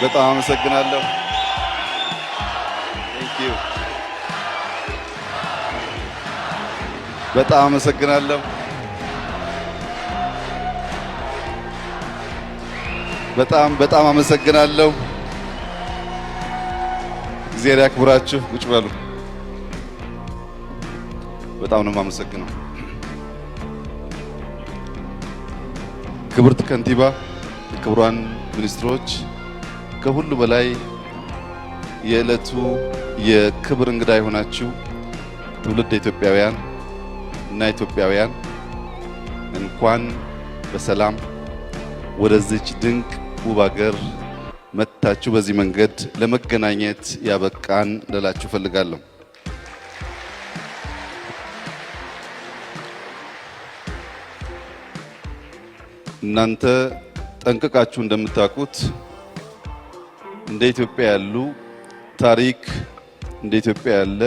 በጣም አመሰግናለሁ። Thank you። በጣም አመሰግናለሁ። በጣም አመሰግናለሁ። እግዚአብሔር ያክብራችሁ። ቁጭ በሉ። በጣም ነው የማመሰግነው። ክብርት ከንቲባ፣ ክቡራን ሚኒስትሮች፣ ከሁሉ በላይ የዕለቱ የክብር እንግዳ የሆናችሁ ትውልድ ኢትዮጵያውያን እና ኢትዮጵያውያን እንኳን በሰላም ወደዚች ድንቅ ውብ ሀገር መጥታችሁ በዚህ መንገድ ለመገናኘት ያበቃን ልላችሁ ፈልጋለሁ። እናንተ ጠንቅቃችሁ እንደምታውቁት እንደ ኢትዮጵያ ያሉ ታሪክ እንደ ኢትዮጵያ ያለ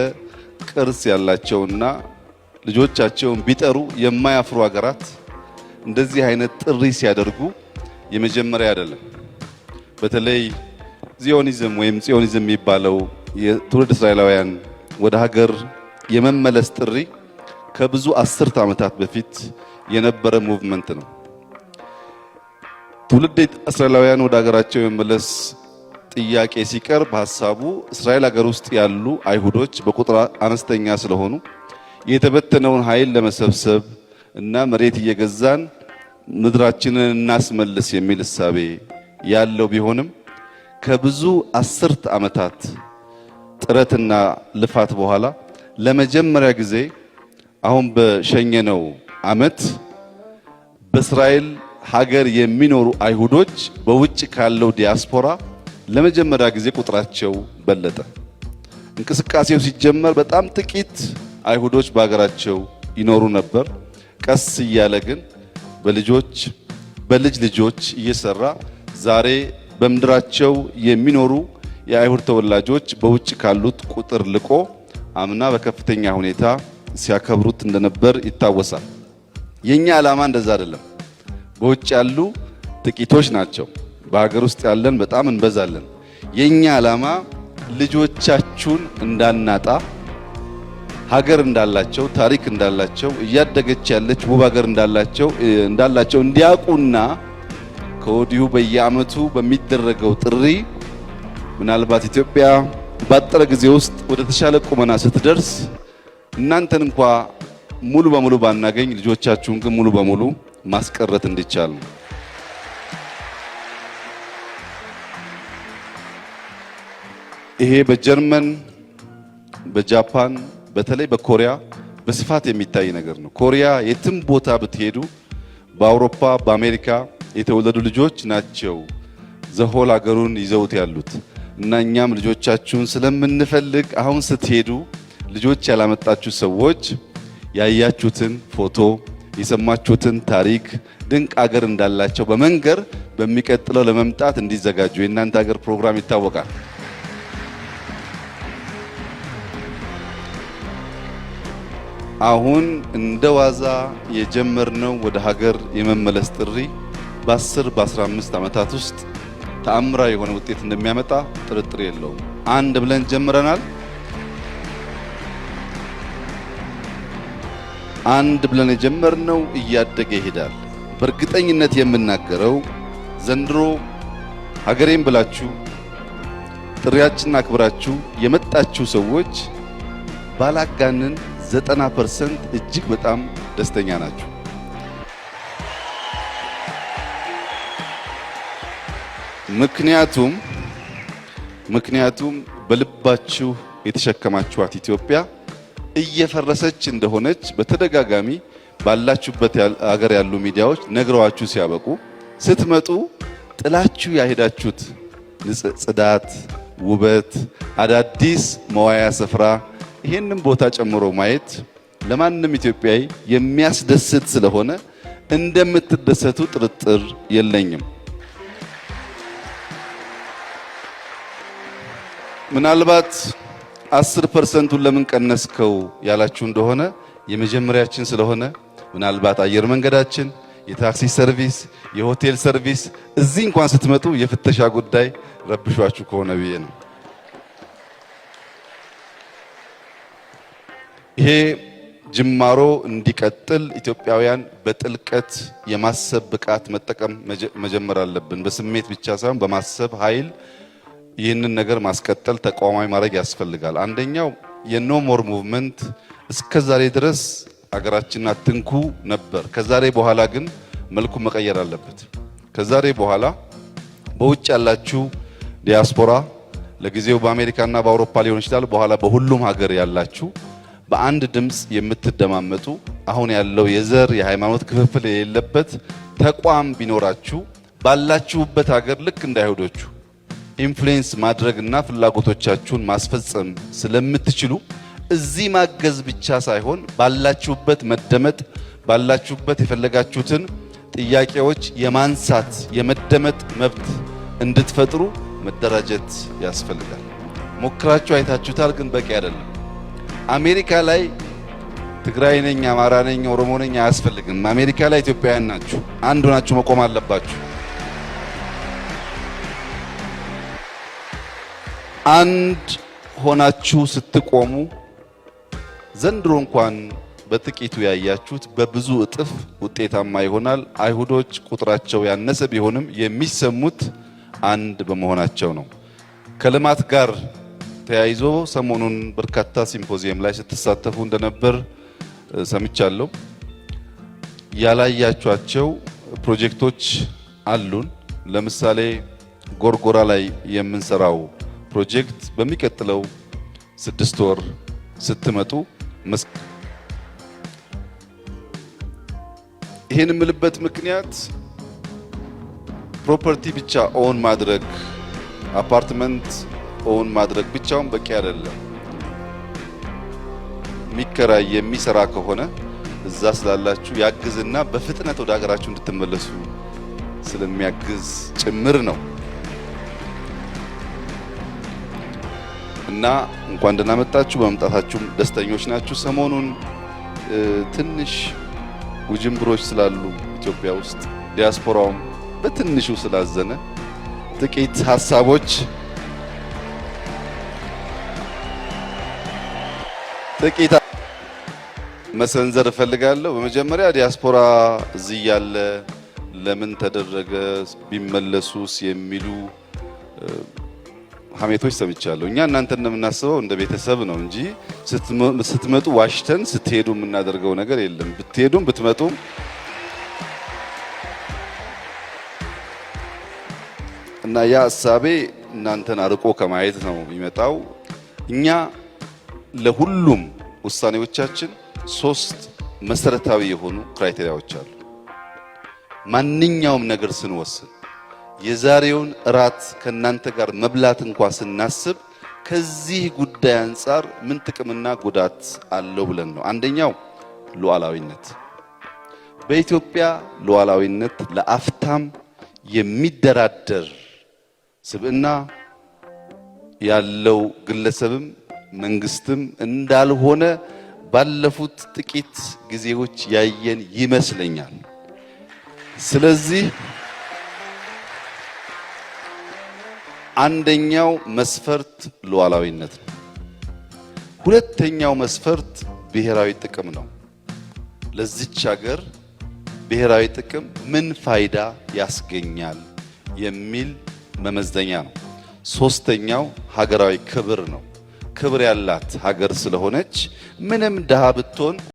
ቅርስ ያላቸውና ልጆቻቸውን ቢጠሩ የማያፍሩ ሀገራት እንደዚህ አይነት ጥሪ ሲያደርጉ የመጀመሪያ አይደለም። በተለይ ዚዮኒዝም ወይም ጽዮኒዝም የሚባለው የትውልድ እስራኤላውያን ወደ ሀገር የመመለስ ጥሪ ከብዙ አስርት ዓመታት በፊት የነበረ ሙቭመንት ነው። ትውልድ እስራኤላውያን ወደ ሀገራቸው የመመለስ ጥያቄ ሲቀርብ ሐሳቡ እስራኤል ሀገር ውስጥ ያሉ አይሁዶች በቁጥር አነስተኛ ስለሆኑ የተበተነውን ኃይል ለመሰብሰብ እና መሬት እየገዛን ምድራችንን እናስመልስ የሚል እሳቤ ያለው ቢሆንም ከብዙ አስርት ዓመታት ጥረትና ልፋት በኋላ ለመጀመሪያ ጊዜ አሁን በሸኘነው ዓመት በእስራኤል ሀገር የሚኖሩ አይሁዶች በውጭ ካለው ዲያስፖራ ለመጀመሪያ ጊዜ ቁጥራቸው በለጠ። እንቅስቃሴው ሲጀመር በጣም ጥቂት አይሁዶች በሀገራቸው ይኖሩ ነበር። ቀስ እያለ ግን በልጅ ልጆች እየሰራ ዛሬ በምድራቸው የሚኖሩ የአይሁድ ተወላጆች በውጭ ካሉት ቁጥር ልቆ አምና በከፍተኛ ሁኔታ ሲያከብሩት እንደነበር ይታወሳል። የኛ ዓላማ እንደዛ አይደለም። በውጭ ያሉ ጥቂቶች ናቸው፣ በሀገር ውስጥ ያለን በጣም እንበዛለን። የኛ ዓላማ ልጆቻችሁን እንዳናጣ ሀገር እንዳላቸው ታሪክ እንዳላቸው እያደገች ያለች ውብ ሀገር እንዳላቸው እንዲያውቁና ከወዲሁ በየዓመቱ በሚደረገው ጥሪ ምናልባት ኢትዮጵያ ባጠረ ጊዜ ውስጥ ወደ ተሻለ ቁመና ስትደርስ እናንተን እንኳ ሙሉ በሙሉ ባናገኝ ልጆቻችሁን ግን ሙሉ በሙሉ ማስቀረት እንዲቻል ነው። ይሄ በጀርመን፣ በጃፓን፣ በተለይ በኮሪያ በስፋት የሚታይ ነገር ነው። ኮሪያ የትም ቦታ ብትሄዱ በአውሮፓ በአሜሪካ የተወለዱ ልጆች ናቸው ዘሆል ሀገሩን ይዘውት ያሉት እና እኛም ልጆቻችሁን ስለምንፈልግ አሁን ስትሄዱ ልጆች ያላመጣችሁ ሰዎች ያያችሁትን ፎቶ የሰማችሁትን ታሪክ ድንቅ ሀገር እንዳላቸው በመንገር በሚቀጥለው ለመምጣት እንዲዘጋጁ የእናንተ ሀገር ፕሮግራም ይታወቃል። አሁን እንደ ዋዛ የጀመርነው ወደ ሀገር የመመለስ ጥሪ በ10 በ15 ዓመታት ውስጥ ተአምራዊ የሆነ ውጤት እንደሚያመጣ ጥርጥር የለውም። አንድ ብለን ጀምረናል። አንድ ብለን የጀመርነው እያደገ ይሄዳል። በእርግጠኝነት የምናገረው ዘንድሮ ሀገሬን ብላችሁ ጥሪያችንን አክብራችሁ የመጣችሁ ሰዎች ባላጋንን 90% እጅግ በጣም ደስተኛ ናቸው። ምክንያቱም በልባችሁ የተሸከማችኋት ኢትዮጵያ እየፈረሰች እንደሆነች በተደጋጋሚ ባላችሁበት ሀገር ያሉ ሚዲያዎች ነግረዋችሁ ሲያበቁ ስትመጡ ጥላችሁ ያሄዳችሁት ጽዳት፣ ውበት፣ አዳዲስ መዋያ ስፍራ ይሄንን ቦታ ጨምሮ ማየት ለማንም ኢትዮጵያዊ የሚያስደስት ስለሆነ እንደምትደሰቱ ጥርጥር የለኝም። ምናልባት 10%ን ለምን ቀነስከው ያላችሁ እንደሆነ የመጀመሪያችን ስለሆነ ምናልባት አየር መንገዳችን የታክሲ ሰርቪስ፣ የሆቴል ሰርቪስ እዚህ እንኳን ስትመጡ የፍተሻ ጉዳይ ረብሿችሁ ከሆነ ብዬ ነው። ይሄ ጅማሮ እንዲቀጥል ኢትዮጵያውያን በጥልቀት የማሰብ ብቃት መጠቀም መጀመር አለብን። በስሜት ብቻ ሳይሆን በማሰብ ኃይል ይህንን ነገር ማስቀጠል ተቋማዊ ማድረግ ያስፈልጋል። አንደኛው የኖ ሞር ሙቭመንት እስከዛሬ ድረስ አገራችንን አትንኩ ነበር። ከዛሬ በኋላ ግን መልኩ መቀየር አለበት። ከዛሬ በኋላ በውጭ ያላችሁ ዲያስፖራ ለጊዜው በአሜሪካና በአውሮፓ ሊሆን ይችላል፣ በኋላ በሁሉም ሀገር ያላችሁ በአንድ ድምፅ የምትደማመጡ አሁን ያለው የዘር የሃይማኖት ክፍፍል የሌለበት ተቋም ቢኖራችሁ ባላችሁበት ሀገር ልክ እንደ አይሁዶቹ ኢንፍሉዌንስ ማድረግና ፍላጎቶቻችሁን ማስፈጸም ስለምትችሉ እዚህ ማገዝ ብቻ ሳይሆን ባላችሁበት መደመጥ፣ ባላችሁበት የፈለጋችሁትን ጥያቄዎች የማንሳት የመደመጥ መብት እንድትፈጥሩ መደራጀት ያስፈልጋል። ሞክራችሁ አይታችሁታል፣ ግን በቂ አይደለም። አሜሪካ ላይ ትግራይ ነኝ፣ አማራ ነኝ፣ ኦሮሞ ነኝ አያስፈልግም። አሜሪካ ላይ ኢትዮጵያውያን ናችሁ፣ አንድ ሆናችሁ መቆም አለባችሁ። አንድ ሆናችሁ ስትቆሙ ዘንድሮ እንኳን በጥቂቱ ያያችሁት በብዙ እጥፍ ውጤታማ ይሆናል። አይሁዶች ቁጥራቸው ያነሰ ቢሆንም የሚሰሙት አንድ በመሆናቸው ነው። ከልማት ጋር ተያይዞ ሰሞኑን በርካታ ሲምፖዚየም ላይ ስትሳተፉ እንደነበር ሰምቻለሁ። ያላያችኋቸው ፕሮጀክቶች አሉን። ለምሳሌ ጎርጎራ ላይ የምንሰራው ፕሮጀክት በሚቀጥለው 6 ወር ስትመጡ ይሄን የምልበት ምክንያት ፕሮፐርቲ ብቻ ኦን ማድረግ አፓርትመንት ኦን ማድረግ ብቻውን በቂ አይደለም። የሚከራይ የሚሰራ ከሆነ እዛ ስላላችሁ ያግዝና በፍጥነት ወደ ሀገራችሁ እንድትመለሱ ስለሚያግዝ ጭምር ነው እና እንኳን ደህና መጣችሁ። በመምጣታችሁም ደስተኞች ናችሁ። ሰሞኑን ትንሽ ውጅንብሮች ስላሉ ኢትዮጵያ ውስጥ ዲያስፖራውም በትንሹ ስላዘነ ጥቂት ሀሳቦች መሰንዘር እፈልጋለሁ። በመጀመሪያ ዲያስፖራ እዚህ ያለ ለምን ተደረገ ቢመለሱስ የሚሉ ሀሜቶች ሰምቻለሁ። እኛ እናንተ እንደምናስበው እንደ ቤተሰብ ነው እንጂ ስትመጡ ዋሽተን ስትሄዱ የምናደርገው ነገር የለም። ብትሄዱም ብትመጡም እና ያ ሀሳቤ እናንተን አርቆ ከማየት ነው የሚመጣው። እኛ ለሁሉም ውሳኔዎቻችን 3 መሰረታዊ የሆኑ ክራይቴሪያዎች አሉ። ማንኛውም ነገር ስንወስን የዛሬውን እራት ከናንተ ጋር መብላት እንኳን ስናስብ ከዚህ ጉዳይ አንጻር ምን ጥቅምና ጉዳት አለው ብለን ነው። አንደኛው ሉዓላዊነት። በኢትዮጵያ ሉዓላዊነት ለአፍታም የሚደራደር ስብዕና ያለው ግለሰብም መንግስትም እንዳልሆነ ባለፉት ጥቂት ጊዜዎች ያየን ይመስለኛል። ስለዚህ አንደኛው መስፈርት ሉዓላዊነት ነው። ሁለተኛው መስፈርት ብሔራዊ ጥቅም ነው። ለዚች ሀገር ብሔራዊ ጥቅም ምን ፋይዳ ያስገኛል የሚል መመዘኛ ነው። ሶስተኛው ሀገራዊ ክብር ነው። ክብር ያላት ሀገር ስለሆነች ምንም ድሃ ብትሆን